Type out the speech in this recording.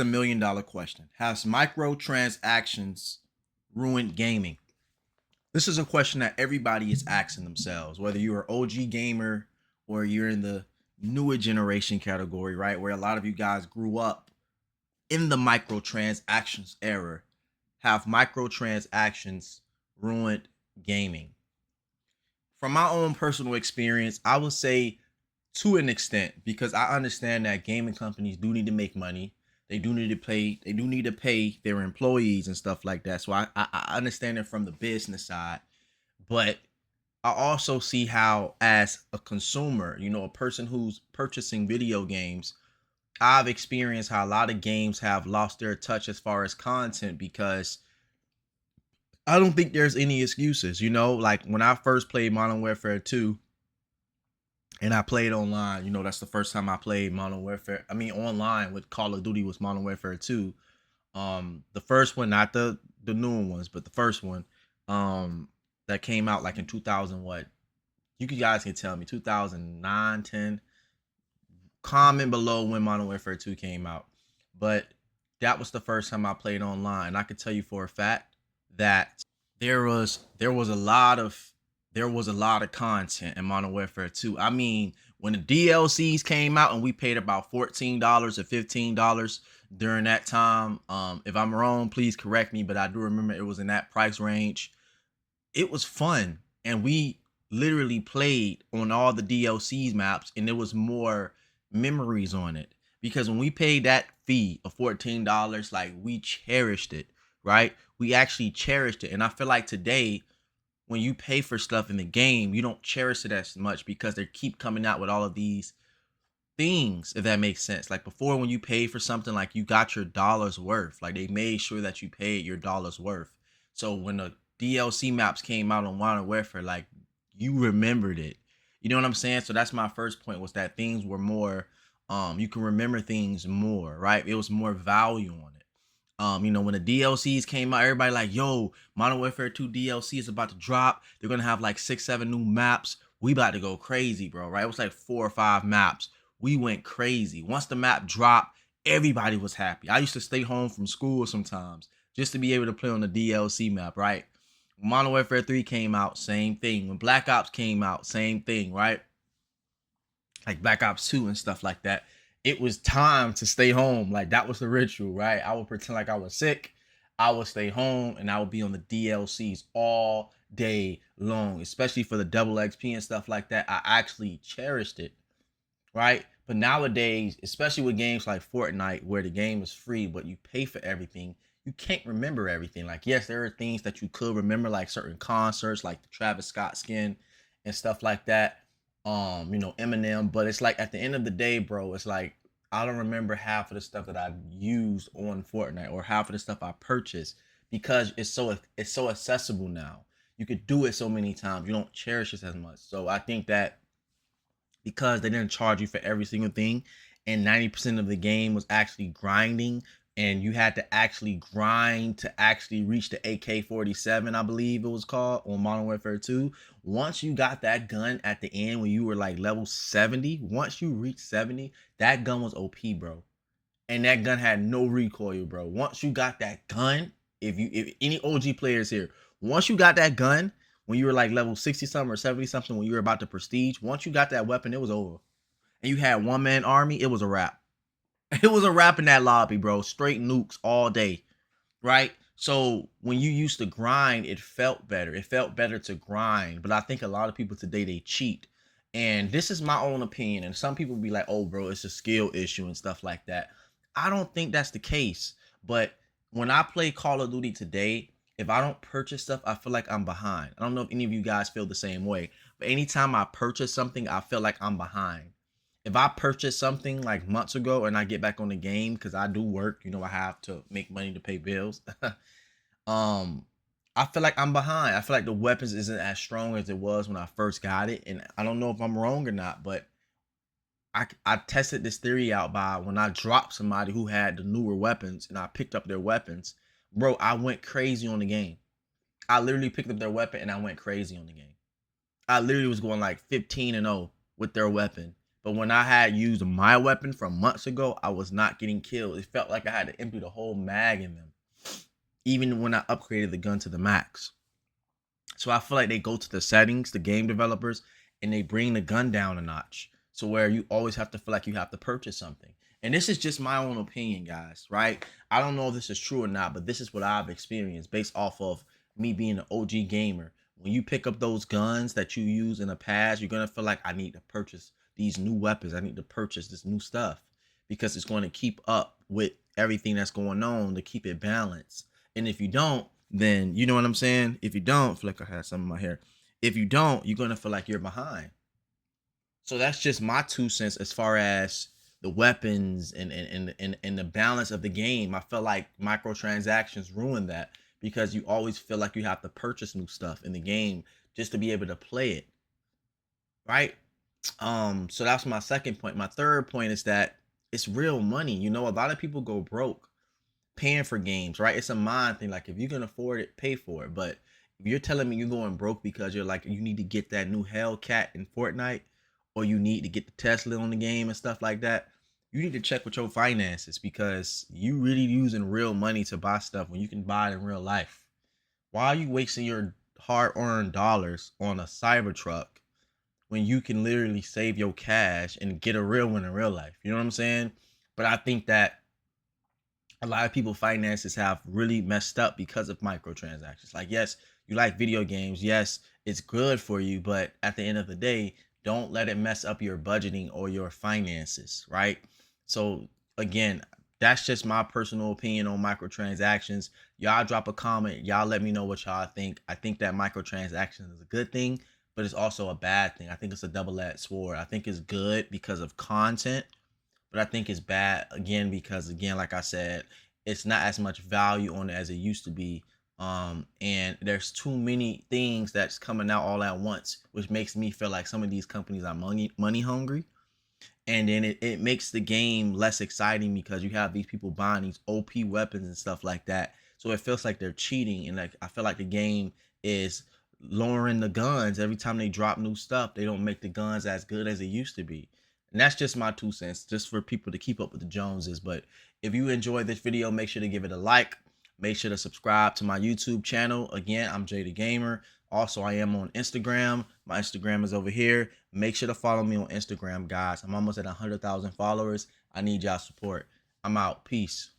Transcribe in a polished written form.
The $1 million question. Has microtransactions ruined gaming? This is a question that everybody is asking themselves, whether you're an OG gamer or you're in the newer generation category, right? Where a lot of you guys grew up in the microtransactions era. Have microtransactions ruined gaming? From my own personal experience, I would say to an extent, because I understand that gaming companies do need to make money. They do need to pay. They do need to pay their employees and stuff like that. So I understand it from the business side, but I also see how, as a consumer, a person who's purchasing video games, I've experienced how a lot of games have lost their touch as far as content because I don't think there's any excuses. Like when I first played Modern Warfare 2 and I played online, that's the first time I played Modern Warfare. I mean, online with Call of Duty was Modern Warfare 2. The first one, not the new ones, but the first one, that came out like in 2000, what? You guys can tell me, 2009, 10. Comment below when Modern Warfare 2 came out. But that was the first time I played online. And I can tell you for a fact that there was a lot of content in Modern Warfare 2. I mean, when the DLCs came out and we paid about $14 or $15 during that time. If I'm wrong, please correct me, but I do remember it was in that price range. It was fun, and we literally played on all the DLCs maps, and there was more memories on it because when we paid that fee of $14, like, we cherished it, right? We actually cherished it. And I feel like today, when you pay for stuff in the game, you don't cherish it as much because they keep coming out with all of these things, if that makes sense. Like before, when you paid for something, like, you got your dollar's worth. Like, they made sure that you paid your dollar's worth. So when the DLC maps came out on Modern Warfare, like, you remembered it. You know what I'm saying? So that's my first point, was that things were more, you can remember things more, right? It was more value on it. When the DLCs came out, everybody like, yo, Modern Warfare 2 DLC is about to drop. They're gonna have like 6, 7 new maps. We about to go crazy, bro, right? It was like 4 or 5 maps. We went crazy. Once the map dropped, everybody was happy. I used to stay home from school sometimes just to be able to play on the DLC map, right? When Modern Warfare 3 came out, same thing. When Black Ops came out, same thing, right? Like Black Ops 2 and stuff like that. It was time to stay home. Like, that was the ritual, right? I would pretend like I was sick. I would stay home and I would be on the DLCs all day long, especially for the double XP and stuff like that. I actually cherished it, right? But nowadays, especially with games like Fortnite, where the game is free, but you pay for everything, you can't remember everything. Like, yes, there are things that you could remember, like certain concerts, like the Travis Scott skin and stuff like that. Eminem. But it's like, at the end of the day, bro, it's like, I don't remember half of the stuff that I used on Fortnite or half of the stuff I purchased because it's so accessible now. You could do it so many times. You don't cherish it as much. So I think that because they didn't charge you for every single thing, and 90% of the game was actually grinding, and you had to actually grind to actually reach the AK-47, I believe it was called, on Modern Warfare 2. Once you got that gun at the end, when you were like level 70, once you reached 70, that gun was OP, bro. And that gun had no recoil, bro. Once you got that gun, if any OG players here, once you got that gun, when you were like level 60 something or 70 something, when you were about to prestige, once you got that weapon, it was over. And you had one man army, it was a wrap. It was a wrap in that lobby, bro. Straight nukes all day, right? So when you used to grind, it felt better. It felt better to grind. But I think a lot of people today, they cheat. And this is my own opinion. And some people be like, oh, bro, it's a skill issue and stuff like that. I don't think that's the case. But when I play Call of Duty today, if I don't purchase stuff, I feel like I'm behind. I don't know if any of you guys feel the same way. But anytime I purchase something, I feel like I'm behind. If I purchase something like months ago and I get back on the game, because I do work, I have to make money to pay bills. um, I feel like I'm behind. I feel like the weapons isn't as strong as it was when I first got it. And I don't know if I'm wrong or not, but I tested this theory out by when I dropped somebody who had the newer weapons and I picked up their weapons. Bro, I went crazy on the game. I literally picked up their weapon and I went crazy on the game. I literally was going like 15-0 with their weapon But when I had used my weapon from months ago, I was not getting killed. It felt like I had to empty the whole mag in them, even when I upgraded the gun to the max. So I feel like they go to the settings, the game developers, and they bring the gun down a notch. So where you always have to feel like you have to purchase something. And this is just my own opinion, guys, right? I don't know if this is true or not, but this is what I've experienced based off of me being an OG gamer. When you pick up those guns that you use in the past, you're gonna feel like I need to purchase these new weapons. I need to purchase this new stuff because it's going to keep up with everything that's going on to keep it balanced. And if you don't, then you know what I'm saying? If you don't, I feel like I had some in my hair. If you don't, you're gonna feel like you're behind. So that's just my 2 cents as far as the weapons and the balance of the game. I feel like microtransactions ruin that because you always feel like you have to purchase new stuff in the game just to be able to play it, right? So that's my second point. My third point is that it's real money. You know, a lot of people go broke paying for games, right? It's a mind thing. Like if you can afford it, pay for it. But if you're telling me you're going broke because you're like you need to get that new Hellcat in Fortnite, or you need to get the Tesla on the game and stuff like that, you need to check with your finances because you really using real money to buy stuff when you can buy it in real life. Why are you wasting your hard-earned dollars on a Cybertruck when you can literally save your cash and get a real one in real life? You know what I'm saying? But I think that a lot of people finances have really messed up because of microtransactions. Like, yes, you like video games, yes, it's good for you, but at the end of the day, don't let it mess up your budgeting or your finances, right? So again, that's just my personal opinion on microtransactions. Y'all drop a comment, y'all let me know what y'all think. I think that microtransactions is a good thing, but it's also a bad thing. I think it's a double-edged sword. I think it's good because of content, but I think it's bad again because again, like I said, it's not as much value on it as it used to be. And there's too many things that's coming out all at once, which makes me feel like some of these companies are money hungry. And then it makes the game less exciting because you have these people buying these OP weapons and stuff like that. So it feels like they're cheating, and like I feel like the game is lowering the guns every time they drop new stuff. They don't make the guns as good as it used to be. And that's just my 2 cents, just for people to keep up with the Joneses. But if you enjoyed this video, make sure to give it a like. Make sure to subscribe to my YouTube channel. Again, I'm Jay the Gamer. Also, I am on Instagram. My Instagram is over here. Make sure to follow me on Instagram, guys. I'm almost at 100,000 followers. I need y'all support. I'm out. Peace.